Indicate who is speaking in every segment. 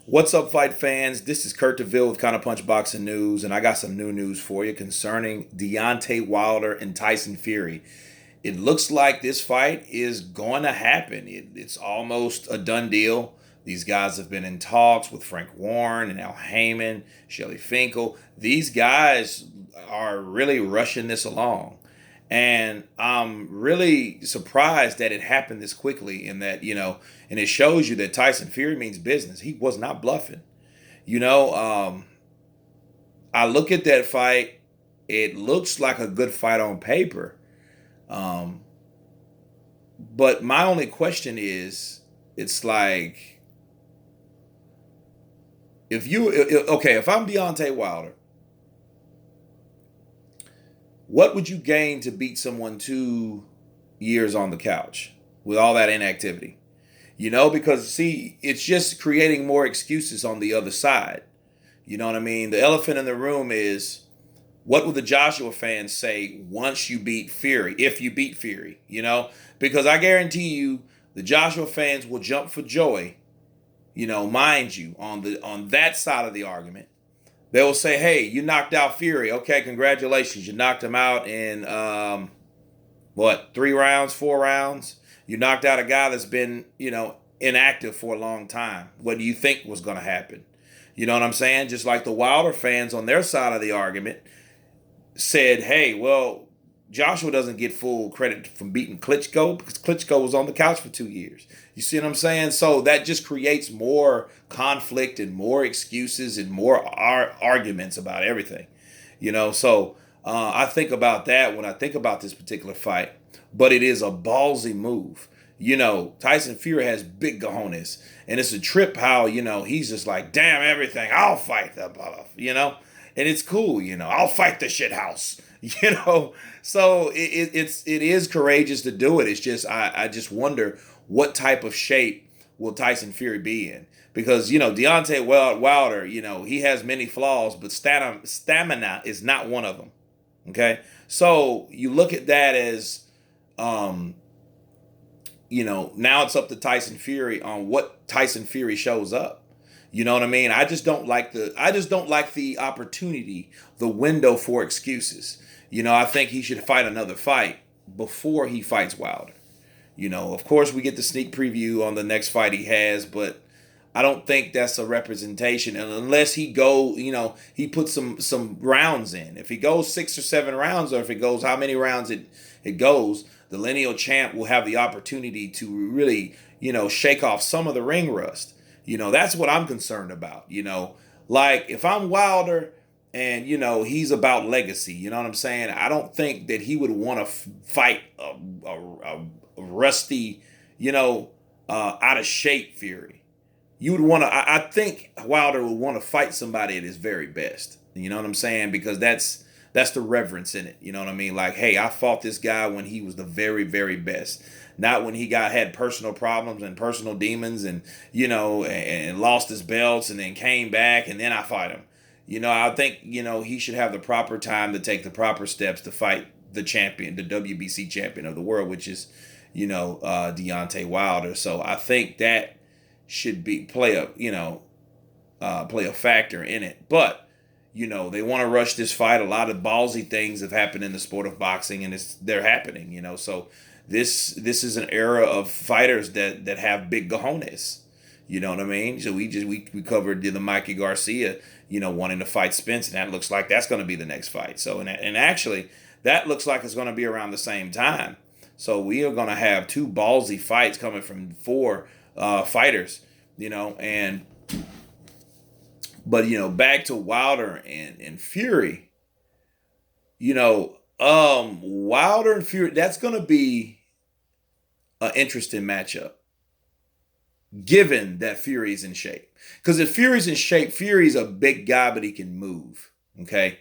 Speaker 1: What's up, fight fans? This is Kurt DeVille with Kind of Punch Boxing News, and I got some new news for you concerning Deontay Wilder and Tyson Fury. It looks like this fight is going to happen. It's almost a done deal. These guys have been in talks with Frank Warren and Al Heyman, Shelly Finkel. These guys are really rushing this along. And I'm really surprised that it happened this quickly, and and it shows you that Tyson Fury means business. He was not bluffing. You know, um, I look at that fight, it looks like a good fight on paper. Um, but my only question is, it's like, if I'm Deontay Wilder, what would you gain to beat someone 2 years on the couch with all that inactivity? Because see, it's just creating more excuses on the other side. You know what I mean? The elephant in the room is, what will the Joshua fans say once you beat Fury, if you beat Fury? Because I guarantee you the Joshua fans will jump for joy, mind you, on that side of the argument. They will say, hey, you knocked out Fury. Okay, congratulations. You knocked him out in, 3 rounds, 4 rounds? You knocked out a guy that's been, inactive for a long time. What do you think was going to happen? You know what I'm saying? Just like the Wilder fans on their side of the argument said, hey, well, Joshua doesn't get full credit from beating Klitschko because Klitschko was on the couch for 2 years. You see what I'm saying? So that just creates more conflict and more excuses and more arguments about everything. I think about that when I think about this particular fight. But it is a ballsy move. Tyson Fury has big cojones. And it's a trip how, he's just like, damn everything. I'll fight the and it's cool, I'll fight the shit house. So it is courageous to do it. It's just I just wonder what type of shape will Tyson Fury be in, because Deontay Wilder, he has many flaws, but stamina is not one of them. Okay, so you look at that as now it's up to Tyson Fury on what Tyson Fury shows up. You know what I mean? I just don't like the opportunity, the window for excuses. I think he should fight another fight before he fights Wilder. Of course we get the sneak preview on the next fight he has, but I don't think that's a representation. And unless he puts some rounds in. If he goes 6 or 7 rounds, or if it goes how many rounds it goes, the lineal champ will have the opportunity to really, shake off some of the ring rust. That's what I'm concerned about. Like if I'm Wilder and, he's about legacy, you know what I'm saying? I don't think that he would want to fight a rusty, out of shape Fury. You would want to, I think Wilder would want to fight somebody at his very best. You know what I'm saying? Because that's the reverence in it. You know what I mean? Like, hey, I fought this guy when he was the very, very best. Not when he had personal problems and personal demons and, and lost his belts and then came back and then I fight him. I think, he should have the proper time to take the proper steps to fight the champion, the WBC champion of the world, which is, Deontay Wilder. So I think that should play a factor in it. But they want to rush this fight. A lot of ballsy things have happened in the sport of boxing, and they're happening. So this is an era of fighters that have big cojones. You know what I mean? So we covered the Mikey Garcia, wanting to fight Spence, and that looks like that's going to be the next fight. So and actually that looks like it's going to be around the same time. So we are going to have two ballsy fights coming from four fighters. And but back to Wilder and Fury. Wilder and Fury, that's going to be an interesting matchup, given that Fury's in shape. Because if Fury's in shape, Fury's a big guy, but he can move. Okay.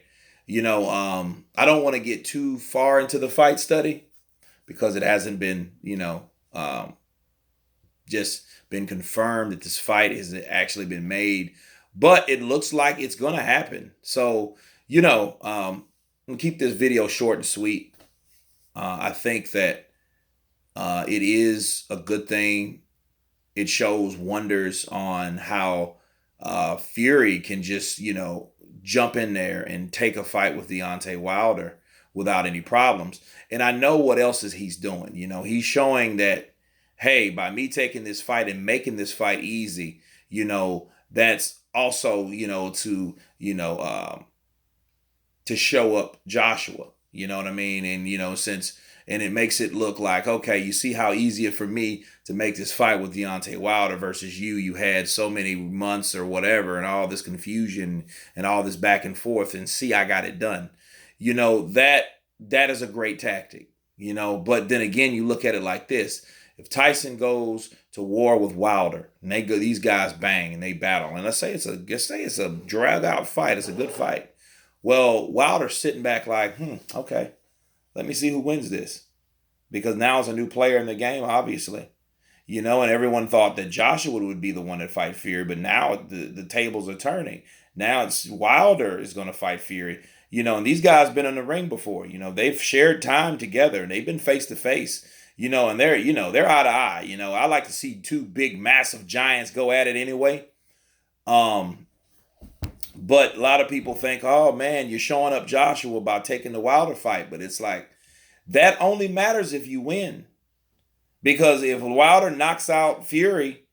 Speaker 1: I don't want to get too far into the fight study because it hasn't been, just been confirmed that this fight has actually been made. But it looks like it's going to happen. So, we'll keep this video short and sweet. I think that it is a good thing. It shows wonders on how Fury can just, jump in there and take a fight with Deontay Wilder without any problems. And I know what else is he's doing. He's showing that, hey, by me taking this fight and making this fight easy, that's also, to show up Joshua. You know what I mean? And and it makes it look like, okay, you see how easy it for me to make this fight with Deontay Wilder versus you. You had so many months or whatever and all this confusion and all this back and forth, and see, I got it done. That is a great tactic, but then again, you look at it like this. If Tyson goes to war with Wilder and these guys bang and they battle, and let's say it's a drag out fight, it's a good fight. Well, Wilder's sitting back like, okay, let me see who wins this. Because now it's a new player in the game, obviously. And everyone thought that Joshua would be the one to fight Fury, but now the tables are turning. Now it's Wilder is going to fight Fury. And these guys been in the ring before. They've shared time together and they've been face to face. And they're eye to eye. I like to see two big, massive giants go at it anyway. But a lot of people think, oh man, you're showing up Joshua by taking the Wilder fight. But it's like, that only matters if you win. Because if Wilder knocks out Fury,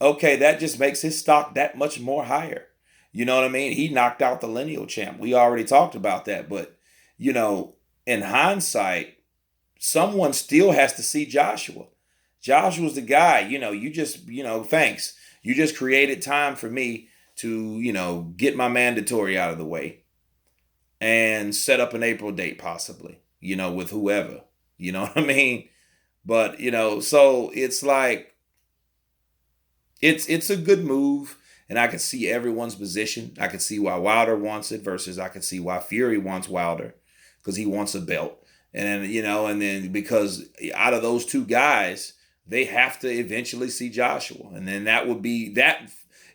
Speaker 1: okay, that just makes his stock that much more higher. You know what I mean? He knocked out the Lineal Champ. We already talked about that. But, in hindsight, someone still has to see Joshua. Joshua's the guy. You just, thanks. You just created time for me to, get my mandatory out of the way and set up an April date possibly, with whoever, you know what I mean? But, so it's like, it's a good move, and I can see everyone's position. I can see why Wilder wants it versus I can see why Fury wants Wilder, because he wants a belt. And then, and then because out of those two guys, they have to eventually see Joshua. And then that would be that.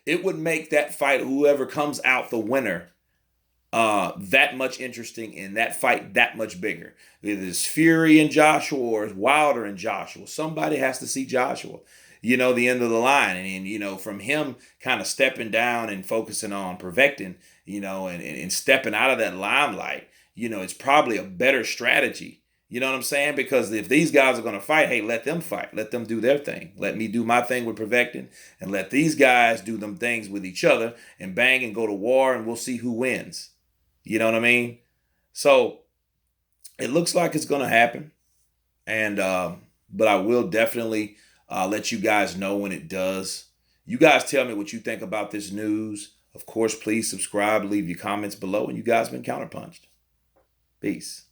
Speaker 1: It would make that fight, whoever comes out the winner, that much interesting, and that fight that much bigger. Either it's Fury and Joshua or it's Wilder and Joshua. Somebody has to see Joshua, the end of the line. And from him kind of stepping down and focusing on perfecting, and stepping out of that limelight, it's probably a better strategy. You know what I'm saying? Because if these guys are going to fight, hey, let them fight. Let them do their thing. Let me do my thing with perfecting, and let these guys do them things with each other and bang and go to war, and we'll see who wins. You know what I mean? So it looks like it's going to happen. And but I will definitely let you guys know when it does. You guys tell me what you think about this news. Of course, please subscribe, leave your comments below, and you guys been counterpunched. Peace.